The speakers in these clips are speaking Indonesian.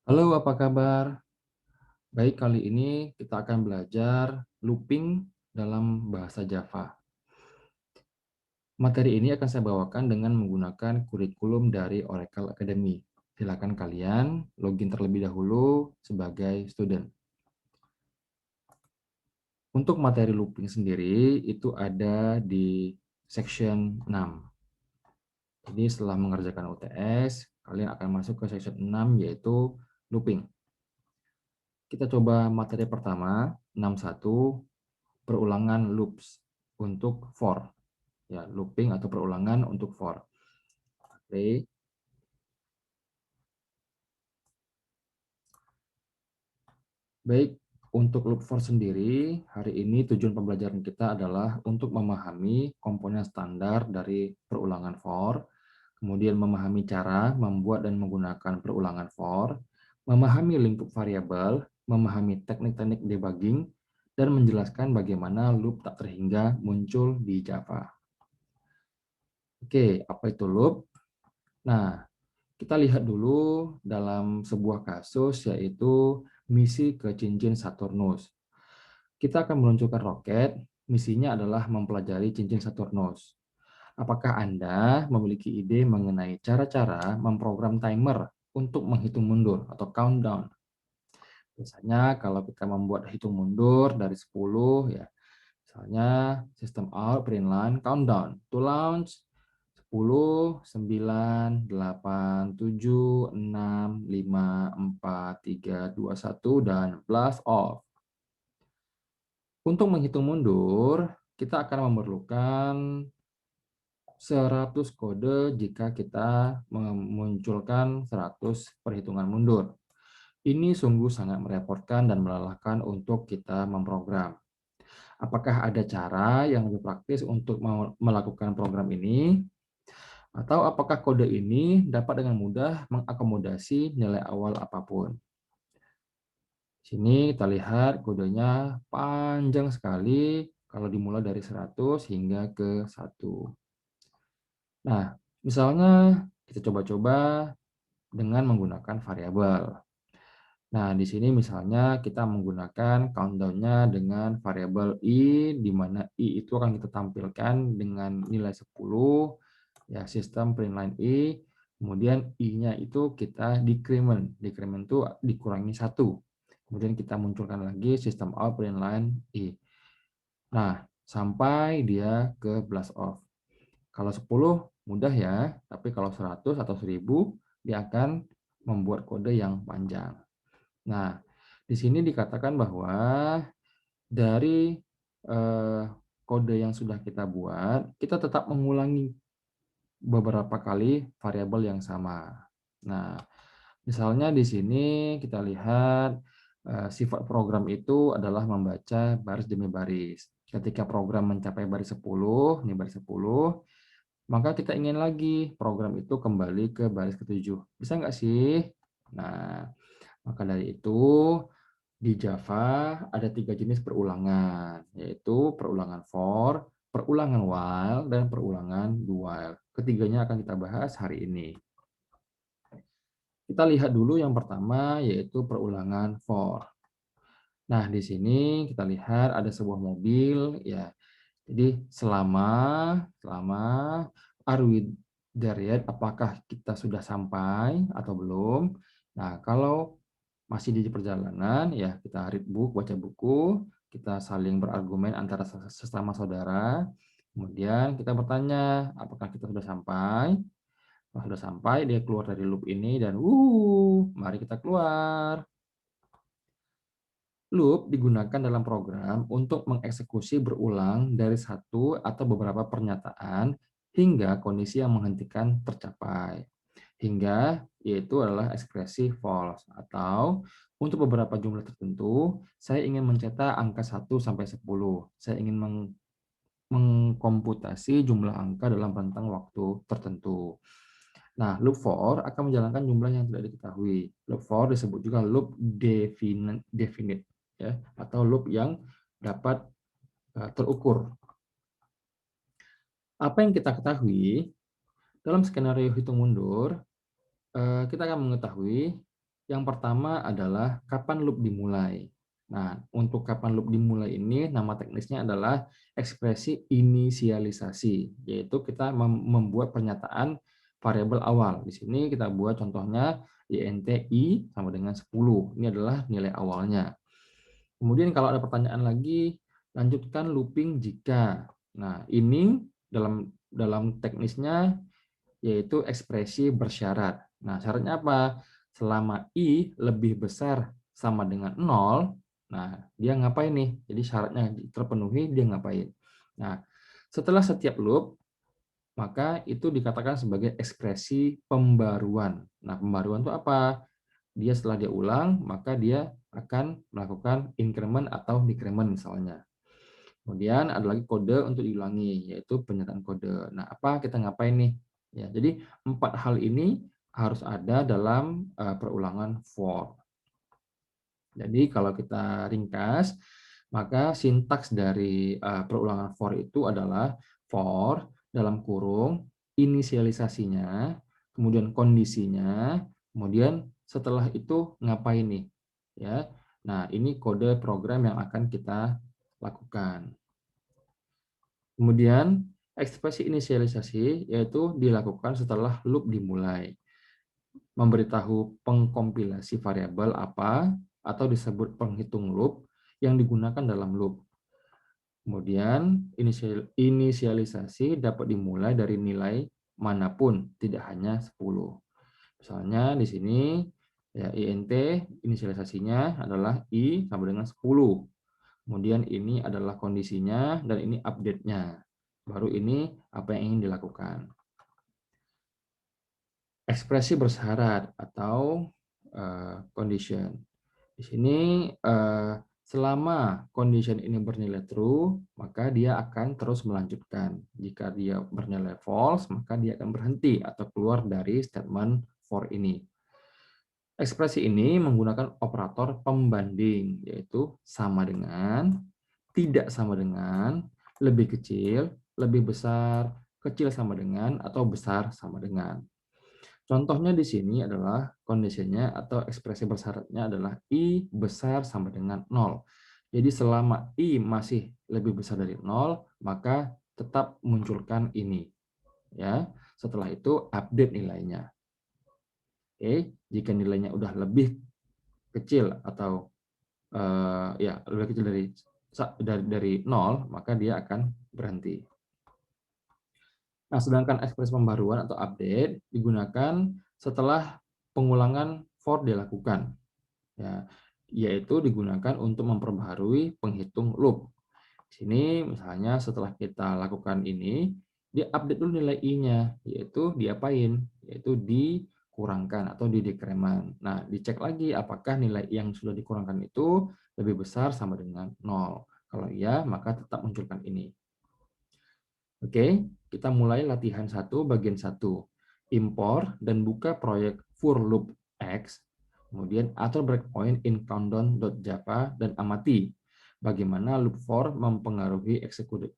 Halo, apa kabar? Baik, kali ini kita akan belajar looping dalam bahasa Java. Materi ini akan saya bawakan dengan menggunakan kurikulum dari Oracle Academy. Silakan kalian login terlebih dahulu sebagai student. Untuk materi looping sendiri itu ada di section 6. Jadi setelah mengerjakan UTS, kalian akan masuk ke section 6 yaitu looping. Kita coba materi pertama, 61, perulangan loops untuk for. Ya, looping atau perulangan untuk for. Oke. Baik, untuk loop for sendiri, hari ini tujuan pembelajaran kita adalah untuk memahami komponen standar dari perulangan for, kemudian memahami cara membuat dan menggunakan perulangan for, memahami lingkup variabel, memahami teknik-teknik debugging, dan menjelaskan bagaimana loop tak terhingga muncul di Java. Oke, apa itu loop? Nah, kita lihat dulu dalam sebuah kasus yaitu misi ke cincin Saturnus. Kita akan meluncurkan roket, misinya adalah mempelajari cincin Saturnus. Apakah Anda memiliki ide mengenai cara-cara memprogram timer untuk menghitung mundur atau countdown? Biasanya kalau kita membuat hitung mundur dari 10 ya, misalnya sistem out, print line, countdown to launch 10, 9, 8, 7, 6, 5, 4, 3, 2, 1, dan blast off. Untuk menghitung mundur, kita akan memerlukan 100 kode jika kita memunculkan 100 perhitungan mundur. Ini sungguh sangat merepotkan dan melelahkan untuk kita memprogram. Apakah ada cara yang lebih praktis untuk melakukan program ini? Atau apakah kode ini dapat dengan mudah mengakomodasi nilai awal apapun? Sini kita lihat kodenya panjang sekali kalau dimulai dari 100 hingga ke 1. Nah, misalnya kita coba-coba dengan menggunakan variabel. Nah, di sini misalnya kita menggunakan countdown-nya dengan variabel i, di mana i itu akan kita tampilkan dengan nilai 10, ya sistem print line i, kemudian i-nya itu kita decrement. Decrement itu dikurangi 1. Kemudian kita munculkan lagi sistem out print line i. Nah, sampai dia ke blast off. Kalau 10 mudah ya, tapi kalau 100 atau 1000 dia akan membuat kode yang panjang. Nah, di sini dikatakan bahwa dari kode yang sudah kita buat, kita tetap mengulangi beberapa kali variabel yang sama. Nah, misalnya di sini kita lihat sifat program itu adalah membaca baris demi baris. Ketika program mencapai baris 10, ini baris 10, maka kita ingin lagi program itu kembali ke baris ke-7. Bisa nggak sih? Nah, maka dari itu di Java ada 3 jenis perulangan, yaitu perulangan for, perulangan while, dan perulangan do while. Ketiganya akan kita bahas hari ini. Kita lihat dulu yang pertama, yaitu perulangan for. Nah, di sini kita lihat ada sebuah mobil, ya. Jadi selama are we there yet? Apakah kita sudah sampai atau belum? Nah, kalau masih di perjalanan, ya kita read book, baca buku, kita saling berargumen antara sesama saudara. Kemudian kita bertanya, apakah kita sudah sampai? Kalau sudah sampai, dia keluar dari loop ini dan mari kita keluar. Loop digunakan dalam program untuk mengeksekusi berulang dari satu atau beberapa pernyataan hingga kondisi yang menghentikan tercapai. Hingga yaitu adalah ekspresi false atau untuk beberapa jumlah tertentu, saya ingin mencetak angka 1 sampai 10. Saya ingin mengkomputasi jumlah angka dalam rentang waktu tertentu. Nah, loop for akan menjalankan jumlah yang tidak diketahui. Loop for disebut juga loop definite ya, atau loop yang dapat terukur. Apa yang kita ketahui dalam skenario hitung mundur, kita akan mengetahui Yang pertama adalah kapan loop dimulai. Nah, untuk kapan loop dimulai ini nama teknisnya adalah ekspresi inisialisasi, yaitu kita membuat pernyataan variabel awal. Di sini kita buat contohnya int i sama dengan 10. Ini adalah nilai awalnya. Kemudian kalau ada pertanyaan lagi, lanjutkan looping jika. Nah, ini dalam teknisnya yaitu ekspresi bersyarat. Nah, syaratnya apa? Selama I lebih besar sama dengan 0, nah dia ngapain nih? Jadi syaratnya terpenuhi, dia ngapain? Nah, setelah setiap loop, maka itu dikatakan sebagai ekspresi pembaruan. Nah, pembaruan itu apa? Dia setelah dia ulang, maka dia akan melakukan increment atau decrement misalnya. Kemudian ada lagi kode untuk diulangi, yaitu pernyataan kode. Nah, apa kita ngapain nih? Ya, jadi 4 hal ini harus ada dalam perulangan for. Jadi kalau kita ringkas, maka sintaks dari perulangan for itu adalah for dalam kurung inisialisasinya, kemudian kondisinya, kemudian setelah itu ngapain nih? Ya. Nah, ini kode program yang akan kita lakukan. Kemudian ekspresi inisialisasi yaitu dilakukan setelah loop dimulai. Memberitahu pengkompilasi variabel apa atau disebut penghitung loop yang digunakan dalam loop. Kemudian inisialisasi dapat dimulai dari nilai manapun, tidak hanya 10. Misalnya di sini ya int inisialisasinya adalah i sama dengan 10. Kemudian ini adalah kondisinya dan ini update-nya. Baru ini apa yang ingin dilakukan. Ekspresi bersyarat atau condition. Di sini selama condition ini bernilai true, maka dia akan terus melanjutkan. Jika dia bernilai false, maka dia akan berhenti atau keluar dari statement for ini. Ekspresi ini menggunakan operator pembanding, yaitu sama dengan, tidak sama dengan, lebih kecil, lebih besar, kecil sama dengan, atau besar sama dengan. Contohnya di sini adalah kondisinya atau ekspresi bersyaratnya adalah I besar sama dengan 0. Jadi selama I masih lebih besar dari 0, maka tetap munculkan ini. Ya. Setelah itu update nilainya. Oke, jika nilainya udah lebih kecil atau ya lebih kecil dari 0, maka dia akan berhenti. Nah, sedangkan ekspresi pembaruan atau update digunakan setelah pengulangan for dilakukan, ya, yaitu digunakan untuk memperbaharui penghitung loop. Di sini misalnya setelah kita lakukan ini, dia update dulu nilai i-nya, yaitu diapain? Yaitu dikurangkan atau didekreman. Nah, dicek lagi apakah nilai yang sudah dikurangkan itu lebih besar sama dengan 0. Kalau iya, maka tetap munculkan ini. Oke, kita mulai latihan 1 bagian 1. Import dan buka proyek for loop X, kemudian atur breakpoint in countdown.java dan amati bagaimana loop for mempengaruhi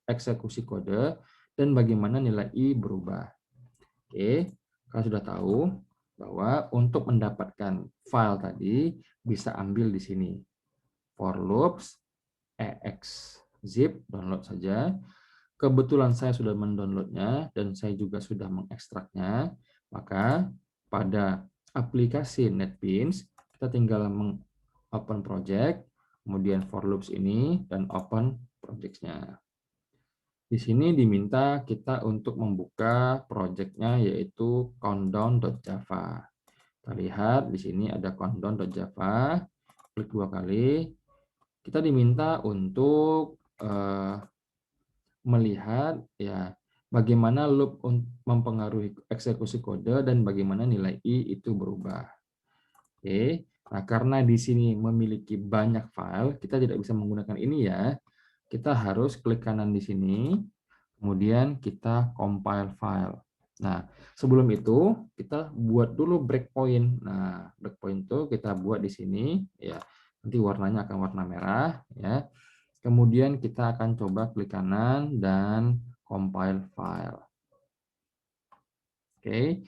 eksekusi kode dan bagaimana nilai i berubah. Oke, kalian sudah tahu bahwa untuk mendapatkan file tadi bisa ambil di sini. For loops exzip, download saja. Kebetulan saya sudah mendownloadnya dan saya juga sudah mengekstraknya, maka pada aplikasi NetBeans kita tinggal open project, kemudian for loops ini dan open project-nya. Di sini diminta kita untuk membuka project-nya yaitu countdown.java. Kita lihat di sini ada countdown.java, klik 2 kali. Kita diminta untuk melihat ya bagaimana loop mempengaruhi eksekusi kode dan bagaimana nilai i itu berubah. Oke. Nah, karena di sini memiliki banyak file, kita tidak bisa menggunakan ini ya. Kita harus klik kanan di sini, kemudian kita compile file. Nah, sebelum itu kita buat dulu breakpoint. Nah, breakpoint itu kita buat di sini ya. Nanti warnanya akan warna merah ya. Kemudian kita akan coba klik kanan dan compile file. Oke.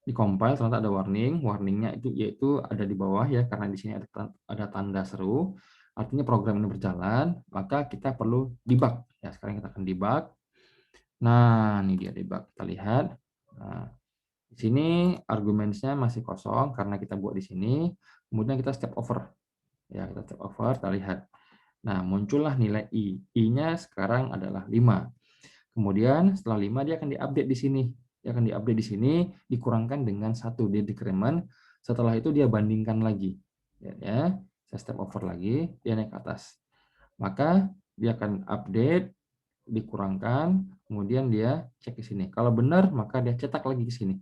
di-compile ternyata ada warning, warningnya itu yaitu ada di bawah ya, karena di sini ada tanda seru, artinya program ini berjalan, maka kita perlu debug. Ya, sekarang kita akan debug. Nah, ini dia debug, kita lihat. Nah, di sini arguments-nya masih kosong karena kita buat di sini, kemudian kita step over. Ya, kita step over, kita lihat. Nah, muncullah nilai I. I-nya sekarang adalah 5. Kemudian setelah 5 dia akan diupdate di sini. Dia akan diupdate di sini, dikurangkan dengan 1 dia decrement. Setelah itu dia bandingkan lagi. Ya, saya step over lagi, dia naik ke atas. Maka dia akan update, dikurangkan, kemudian dia cek ke sini. Kalau benar, maka dia cetak lagi ke sini.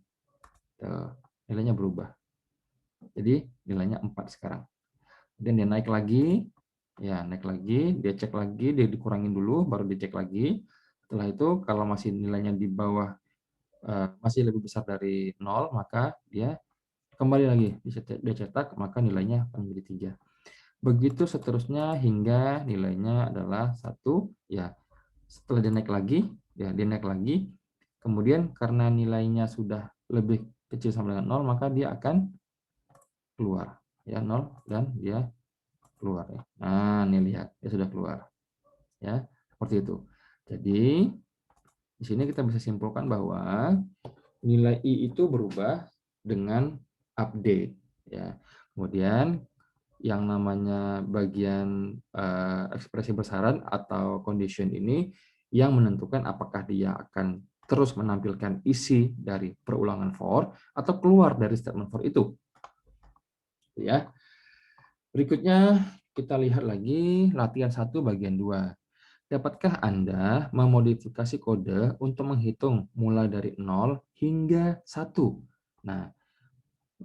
Tuh, nilainya berubah. Jadi nilainya 4 sekarang. Kemudian dia naik lagi, ya naik lagi, dia cek lagi, dia dikurangin dulu, baru dicek lagi. Setelah itu kalau masih nilainya di bawah, masih lebih besar dari 0, maka dia kembali lagi, dia cetak, maka nilainya akan menjadi 3. Begitu seterusnya hingga nilainya adalah 1, ya. Setelah dia naik lagi, ya dia naik lagi, kemudian karena nilainya sudah lebih kecil sama dengan 0, maka dia akan keluar. Ya, 0 dan dia keluar ya. Nah, ini lihat, dia sudah keluar. Ya, seperti itu. Jadi, di sini kita bisa simpulkan bahwa nilai I itu berubah dengan update ya. Kemudian yang namanya bagian ekspresi besaran atau condition ini yang menentukan apakah dia akan terus menampilkan isi dari perulangan for atau keluar dari statement for itu. Ya. Berikutnya kita lihat lagi latihan 1 bagian 2. Dapatkah Anda memodifikasi kode untuk menghitung mulai dari 0 hingga 1? Nah,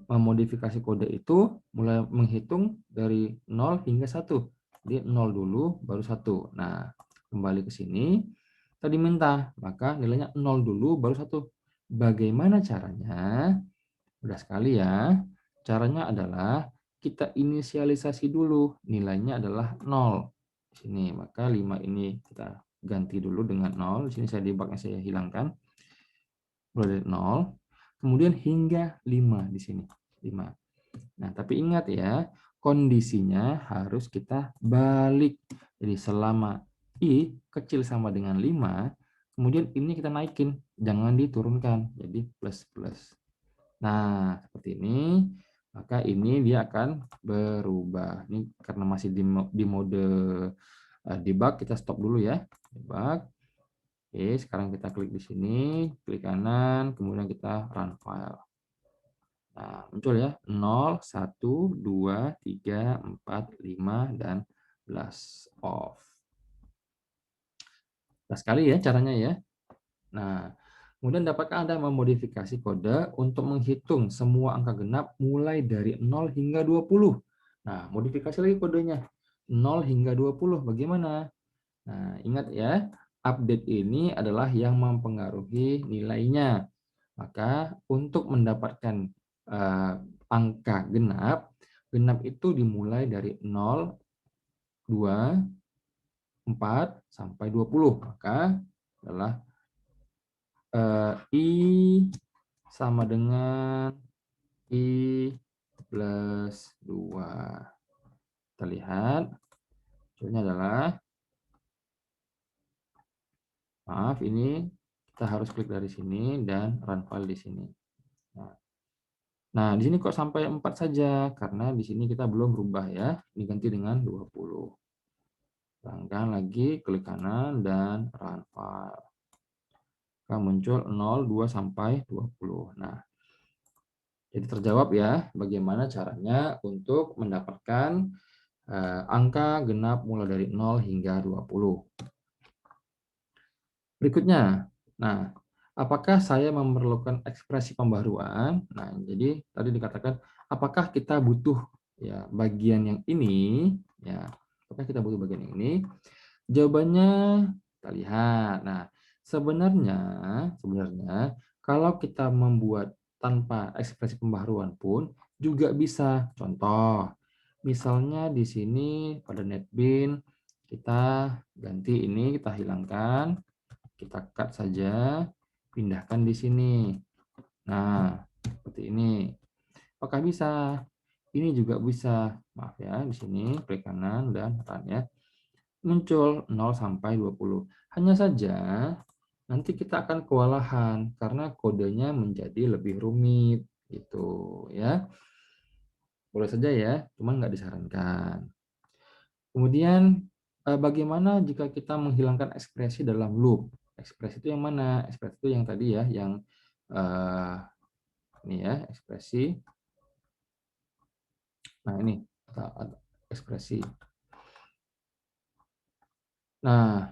memodifikasi kode itu mulai menghitung dari 0 hingga 1. Jadi 0 dulu baru 1. Nah, kembali ke sini. Tadi minta, maka nilainya 0 dulu baru 1. Bagaimana caranya? Mudah sekali ya. Caranya adalah kita inisialisasi dulu. Nilainya adalah 0. Di sini, maka 5 ini kita ganti dulu dengan 0. Di sini saya debugnya saya hilangkan. Mulai dari 0. Kemudian hingga 5 di sini. 5. Nah, tapi ingat ya, kondisinya harus kita balik. Jadi selama I kecil sama dengan 5, kemudian ini kita naikin, jangan diturunkan. Jadi plus-plus. Nah, seperti ini, maka ini dia akan berubah. Ini karena masih di mode debug, kita stop dulu ya. Debug. Oke, sekarang kita klik di sini, klik kanan, kemudian kita run file. Nah, muncul ya, 0, 1, 2, 3, 4, 5, dan blast off. Nah, sekali ya caranya ya. Nah, kemudian dapatkah Anda memodifikasi kode untuk menghitung semua angka genap mulai dari 0 hingga 20? Nah, modifikasi lagi kodenya. 0 hingga 20, bagaimana? Nah, ingat ya, update ini adalah yang mempengaruhi nilainya. Maka untuk mendapatkan angka genap, genap itu dimulai dari 0, 2, 4, sampai 20. Maka adalah I sama dengan I plus 2. Kita lihat, hasilnya adalah, maaf ini kita harus klik dari sini dan run file di sini. Nah, di sini kok sampai 4 saja, karena di sini kita belum berubah ya, diganti dengan 20. Langgan lagi, klik kanan, dan run file. Maka muncul 0, 2, sampai 20. Nah, jadi terjawab ya, bagaimana caranya untuk mendapatkan angka genap mulai dari 0 hingga 20. Berikutnya, nah, apakah saya memerlukan ekspresi pembaruan? Nah, jadi tadi dikatakan, apakah kita butuh ya bagian yang ini? Ya, apakah kita butuh bagian yang ini? Jawabannya kita lihat. Nah, sebenarnya kalau kita membuat tanpa ekspresi pembaruan pun juga bisa. Contoh, misalnya di sini pada NetBeans kita ganti ini, kita hilangkan, kita cut saja, pindahkan di sini. Nah, seperti ini. Apakah bisa? Ini juga bisa. Maaf ya, di sini klik kanan dan run ya. Muncul 0 sampai 20. Hanya saja nanti kita akan kewalahan karena kodenya menjadi lebih rumit gitu ya. Boleh saja ya, cuman nggak disarankan. Kemudian bagaimana jika kita menghilangkan ekspresi dalam loop? Ekspresi itu yang mana? Ekspresi itu yang tadi ya, yang eh, ini ya, ekspresi. Nah, ini ekspresi. Nah,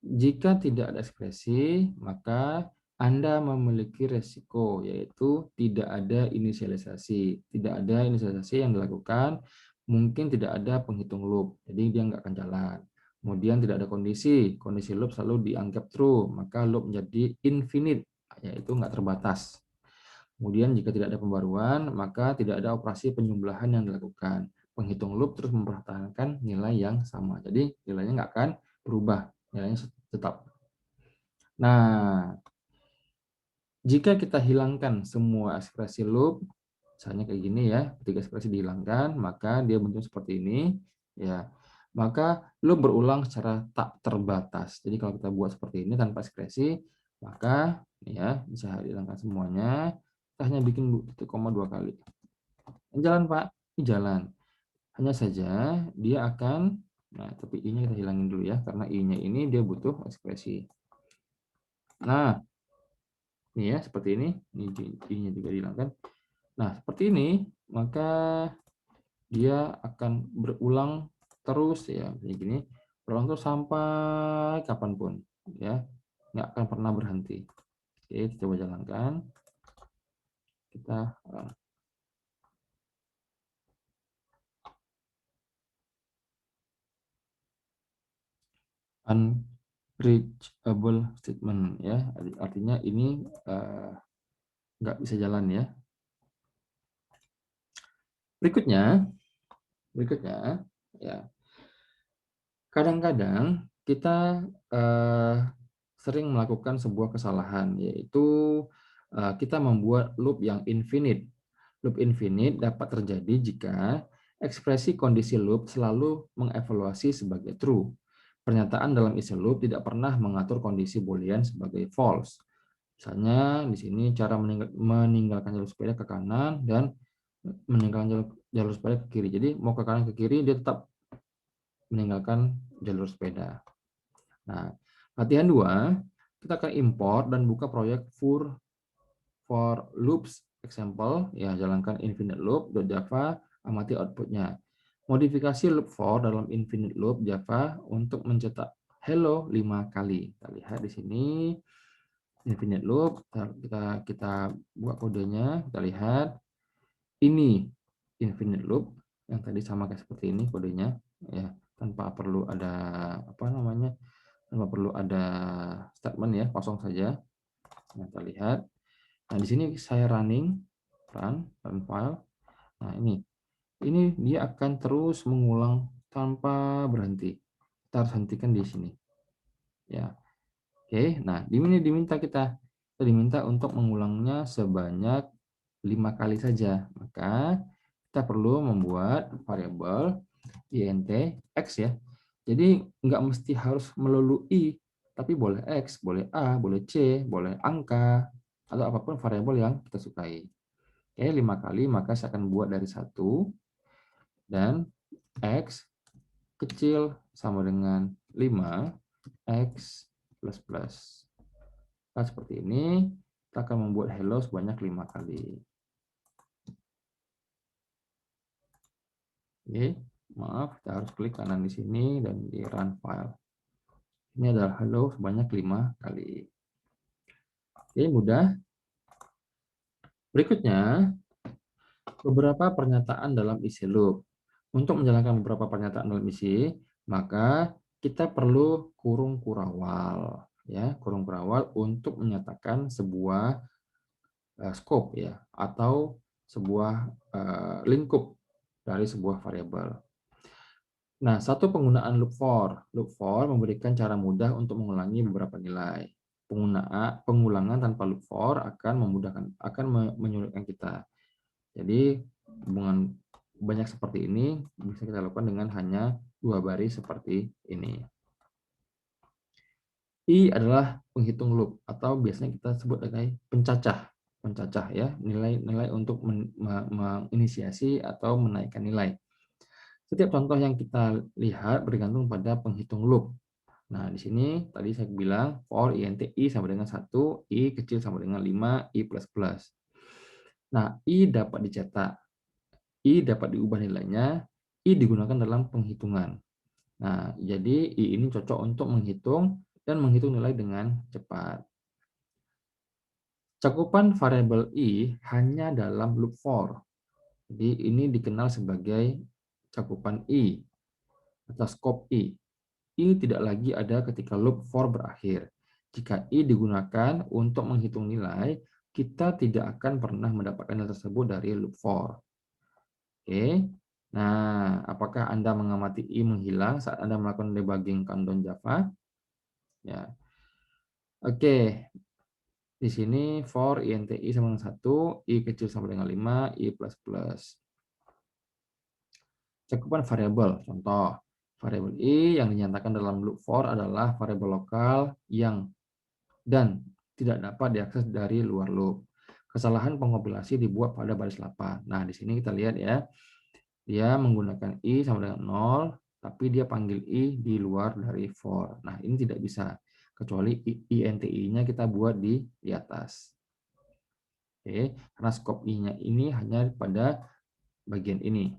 jika tidak ada ekspresi, maka Anda memiliki resiko, yaitu tidak ada inisialisasi. Tidak ada inisialisasi yang dilakukan, mungkin tidak ada penghitung loop, jadi dia nggak akan jalan. Kemudian tidak ada kondisi loop selalu dianggap true, maka loop menjadi infinite, yaitu nggak terbatas. Kemudian jika tidak ada pembaruan, maka tidak ada operasi penjumlahan yang dilakukan. Penghitung loop terus mempertahankan nilai yang sama. Jadi nilainya nggak akan berubah, nilainya tetap. Nah, jika kita hilangkan semua ekspresi loop, misalnya kayak gini ya, ketika ekspresi dihilangkan, maka dia bentuk seperti ini, ya. Maka loop berulang secara tak terbatas. Jadi kalau kita buat seperti ini tanpa ekspresi, maka ya bisa dihilangkan semuanya. Kita hanya bikin titik koma 2 kali. Jalan Pak, ini jalan. Hanya saja dia akan, nah tapi i-nya kita hilangin dulu ya, karena i-nya ini dia butuh ekspresi. Nah, ini ya seperti ini i-nya juga dihilangkan. Nah seperti ini, maka dia akan berulang terus ya, kayak gini, berulang terus sampai kapanpun ya, nggak akan pernah berhenti. Oke, kita coba jalankan. Kita unreachable statement ya, artinya ini nggak bisa jalan ya. Berikutnya ya, kadang-kadang kita sering melakukan sebuah kesalahan, yaitu kita membuat loop yang infinite. Loop infinite dapat terjadi jika ekspresi kondisi loop selalu mengevaluasi sebagai true. Pernyataan dalam isi loop tidak pernah mengatur kondisi boolean sebagai false. Misalnya di sini cara meninggalkan jalur sepeda ke kanan dan meninggalkan jalur sepeda ke kiri. Jadi mau ke kanan ke kiri dia tetap meninggalkan jalur sepeda. Nah, latihan 2, kita akan import dan buka proyek for loops example, ya jalankan infinite loop.java, amati outputnya. Modifikasi loop for dalam infinite loop Java untuk mencetak hello 5 kali. Kita lihat di sini infinite loop, kita buka kodenya, kita lihat ini infinite loop yang tadi sama kayak seperti ini kodenya ya, tanpa perlu ada apa namanya, tanpa perlu ada statement ya, kosong saja. Nah, kita lihat. Nah, di sini saya run file. Nah, ini dia akan terus mengulang tanpa berhenti. Kita harus hentikan di sini. Ya. Oke, nah kita diminta untuk mengulangnya sebanyak 5 kali saja. Maka kita perlu membuat variabel int x ya. Jadi nggak mesti harus melulu i, tapi boleh x, boleh a, boleh c, boleh angka, atau apapun variabel yang kita sukai. Oke, 5 kali, maka saya akan buat dari 1, dan x kecil sama dengan 5, x plus plus. Nah, seperti ini, kita akan membuat hello sebanyak 5 kali. Oke, maaf, kita harus klik kanan di sini dan di run file. Ini adalah hello sebanyak 5 kali. Oke, mudah. Berikutnya, beberapa pernyataan dalam isi loop. Untuk menjalankan beberapa pernyataan dalam isi, maka kita perlu kurung kurawal. Ya, kurung kurawal untuk menyatakan sebuah scope ya, atau sebuah lingkup dari sebuah variabel. Nah, satu penggunaan loop for. Loop for memberikan cara mudah untuk mengulangi beberapa nilai. pengulangan tanpa loop for menyulitkan kita. Jadi hubungan banyak seperti ini bisa kita lakukan dengan hanya 2 baris seperti ini. I adalah penghitung loop atau biasanya kita sebut sebagai pencacah ya, nilai-nilai untuk menginisiasi atau menaikkan nilai. Setiap contoh yang kita lihat bergantung pada penghitung loop. Nah, di sini tadi saya bilang for int i sama dengan 1, i kecil sama dengan 5, i plus plus. Nah, i dapat dicetak, i dapat diubah nilainya, i digunakan dalam penghitungan. Nah, jadi i ini cocok untuk menghitung dan menghitung nilai dengan cepat. Cakupan variabel i hanya dalam loop for. Jadi ini dikenal sebagai cakupan i atau scope i. I tidak lagi ada ketika loop for berakhir. Jika i digunakan untuk menghitung nilai, kita tidak akan pernah mendapatkan nilai tersebut dari loop for. Oke. Nah, apakah Anda mengamati i menghilang saat Anda melakukan debugging Countdown Java? Ya. Oke. Di sini for int i sama dengan 1, i kecil sama dengan 5, i plus plus. Cakupan variabel, contoh. Variabel i yang dinyatakan dalam loop for adalah variabel lokal yang dan tidak dapat diakses dari luar loop. Kesalahan pengkompilasi dibuat pada baris 8. Nah, di sini kita lihat ya. Dia menggunakan i sama dengan 0, tapi dia panggil i di luar dari for. Nah, ini tidak bisa. Kecuali int i-nya kita buat di atas. Oke, karena scope i-nya ini hanya pada bagian ini.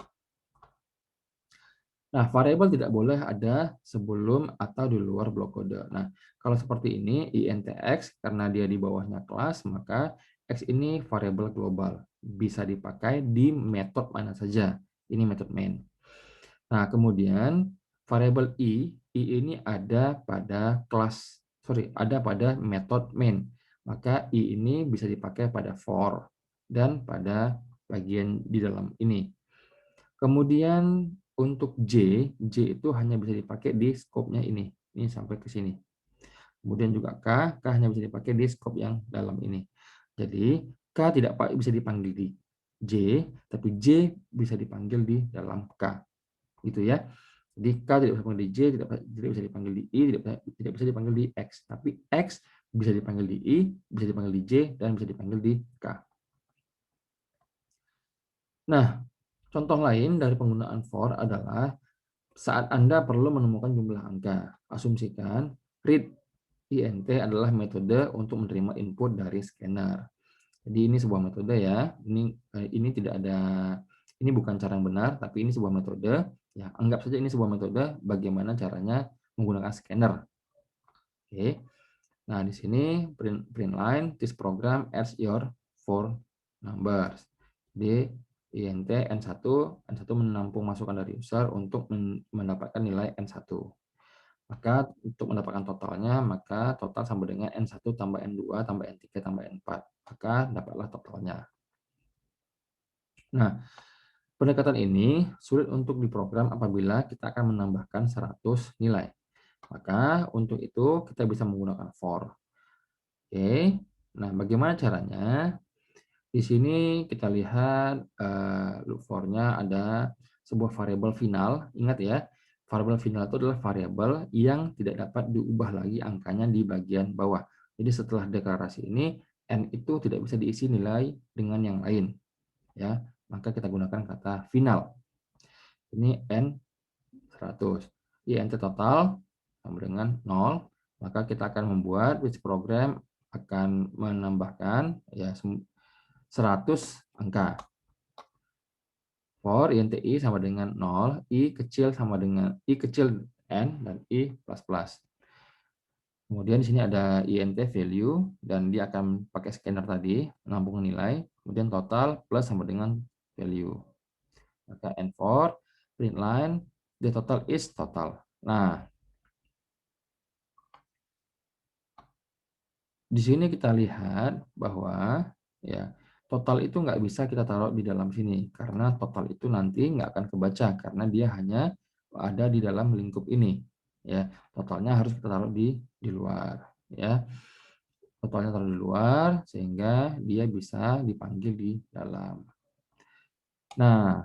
Nah, variabel tidak boleh ada sebelum atau di luar blok kode. Nah, kalau seperti ini, int x, karena dia di bawahnya kelas, maka x ini variabel global. Bisa dipakai di metode mana saja. Ini metode main. Nah, kemudian variabel i ini ada pada kelas, ada pada metode main. Maka i ini bisa dipakai pada for dan pada bagian di dalam ini. Kemudian untuk J itu hanya bisa dipakai di scope-nya ini sampai ke sini. Kemudian juga K hanya bisa dipakai di scope yang dalam ini. Jadi K tidak bisa dipanggil di J, tapi J bisa dipanggil di dalam K. Gitu ya. Jadi K tidak bisa dipanggil di J, tidak bisa dipanggil di I, tidak bisa dipanggil di X. Tapi X bisa dipanggil di I, bisa dipanggil di J, dan bisa dipanggil di K. Nah, contoh lain dari penggunaan for adalah saat Anda perlu menemukan jumlah angka. Asumsikan read int adalah metode untuk menerima input dari scanner. Jadi ini sebuah metode ya. Ini tidak ada, ini bukan cara yang benar, tapi ini sebuah metode. Ya, anggap saja ini sebuah metode bagaimana caranya menggunakan scanner. Oke. Nah, di sini print line this program adds your four numbers. Jadi int n1 menampung masukan dari user untuk mendapatkan nilai n1. Maka untuk mendapatkan totalnya, maka total sama dengan n1 tambah n2 tambah n3 tambah n4. Maka dapatlah totalnya. Nah, pendekatan ini sulit untuk diprogram apabila kita akan menambahkan 100 nilai. Maka untuk itu kita bisa menggunakan for. Oke. Nah, bagaimana caranya? Di sini kita lihat loop for-nya ada sebuah variabel final. Ingat ya, variabel final itu adalah variabel yang tidak dapat diubah lagi angkanya di bagian bawah. Jadi setelah deklarasi ini, n itu tidak bisa diisi nilai dengan yang lain. Ya, maka kita gunakan kata final. Ini n 100. int total sama dengan 0. Maka kita akan membuat which program akan menambahkan ya 100 angka. For int i sama dengan 0, i kecil sama dengan i kecil n dan i plus plus. Kemudian di sini ada int value dan dia akan pakai scanner tadi menampung nilai, kemudian total plus sama dengan value. Maka n4 print line the total is total. Nah, di sini kita lihat bahwa ya total itu nggak bisa kita taruh di dalam sini karena total itu nanti nggak akan kebaca karena dia hanya ada di dalam lingkup ini. Ya, totalnya harus kita taruh di luar. Ya, totalnya taruh di luar, sehingga dia bisa dipanggil di dalam. Nah,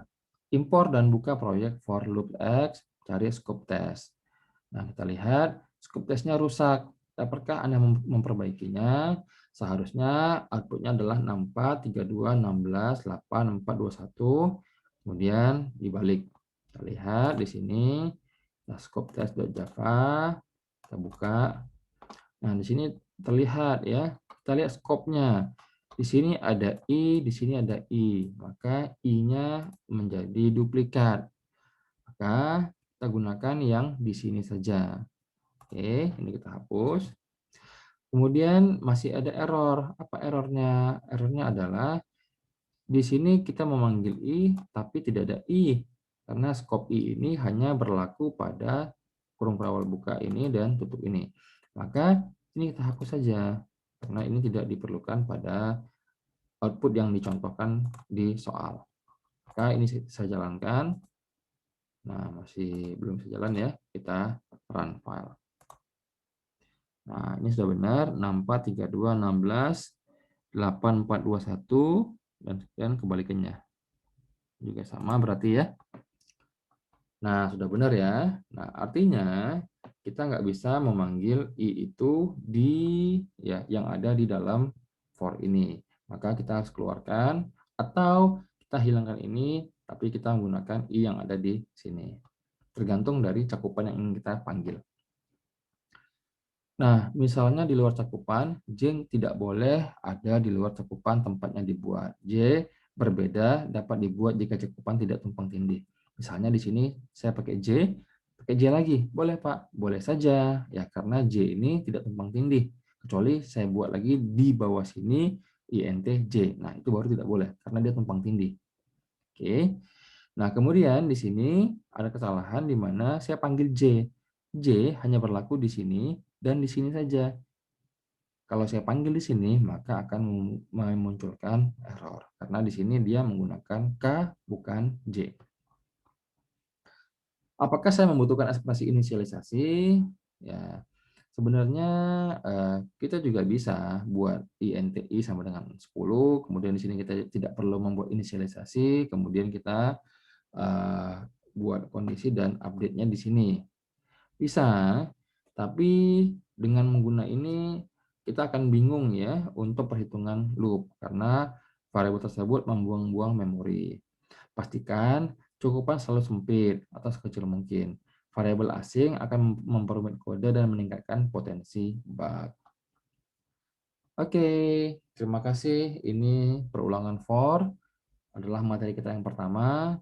impor dan buka proyek for loop X, cari scope test. Nah, kita lihat scope testnya rusak. Dapatkah Anda memperbaikinya? Seharusnya outputnya adalah 64, 32, 16, 8, 4, 21. Kemudian dibalik. Kita lihat di sini. Nah, scope test.java. Kita buka. Nah, di sini terlihat ya. Kita lihat scope-nya. Di sini ada I, di sini ada I. Maka I-nya menjadi duplikat. Maka kita gunakan yang di sini saja. Oke, ini kita hapus. Kemudian masih ada error. Apa errornya? Errornya adalah di sini kita memanggil I, tapi tidak ada I. Karena scope I ini hanya berlaku pada kurung perawal buka ini dan tutup ini. Maka ini kita hapus saja. Karena ini tidak diperlukan pada output yang dicontohkan di soal. Maka ini saya jalankan. Nah, masih belum sejalan ya. Kita run file. Nah, ini sudah benar, 64, 32, 16, 8, 4, 21, dan kemudian kebalikannya. Juga sama berarti ya. Nah, sudah benar ya. Nah, artinya kita nggak bisa memanggil I itu di ya yang ada di dalam for ini. Maka kita harus keluarkan atau kita hilangkan ini, tapi kita menggunakan I yang ada di sini. Tergantung dari cakupan yang ingin kita panggil. Nah, misalnya di luar cakupan, J tidak boleh ada di luar cakupan tempatnya dibuat. J berbeda dapat dibuat jika cakupan tidak tumpang tindih. Misalnya di sini saya pakai J lagi. Boleh Pak? Boleh saja. Ya, karena J ini tidak tumpang tindih. Kecuali saya buat lagi di bawah sini INT J. Nah, itu baru tidak boleh karena dia tumpang tindih. Oke. Nah, kemudian di sini ada kesalahan di mana saya panggil J. J hanya berlaku di sini dan di sini saja. Kalau saya panggil di sini, maka akan memunculkan error. Karena di sini dia menggunakan K, bukan J. Apakah saya membutuhkan ekspresi inisialisasi? Ya, sebenarnya kita juga bisa buat INTI sama dengan 10, kemudian di sini kita tidak perlu membuat inisialisasi, kemudian kita buat kondisi dan update-nya di sini. Bisa, tapi dengan menggunakan ini kita akan bingung ya untuk perhitungan loop karena variabel tersebut membuang-buang memori. Pastikan cukupan selalu sempit atau sekecil mungkin. Variabel asing akan memperumit kode dan meningkatkan potensi bug. Oke, terima kasih. Ini perulangan for adalah materi kita yang pertama.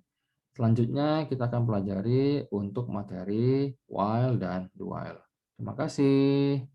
Selanjutnya kita akan pelajari untuk materi while dan do while. Terima kasih.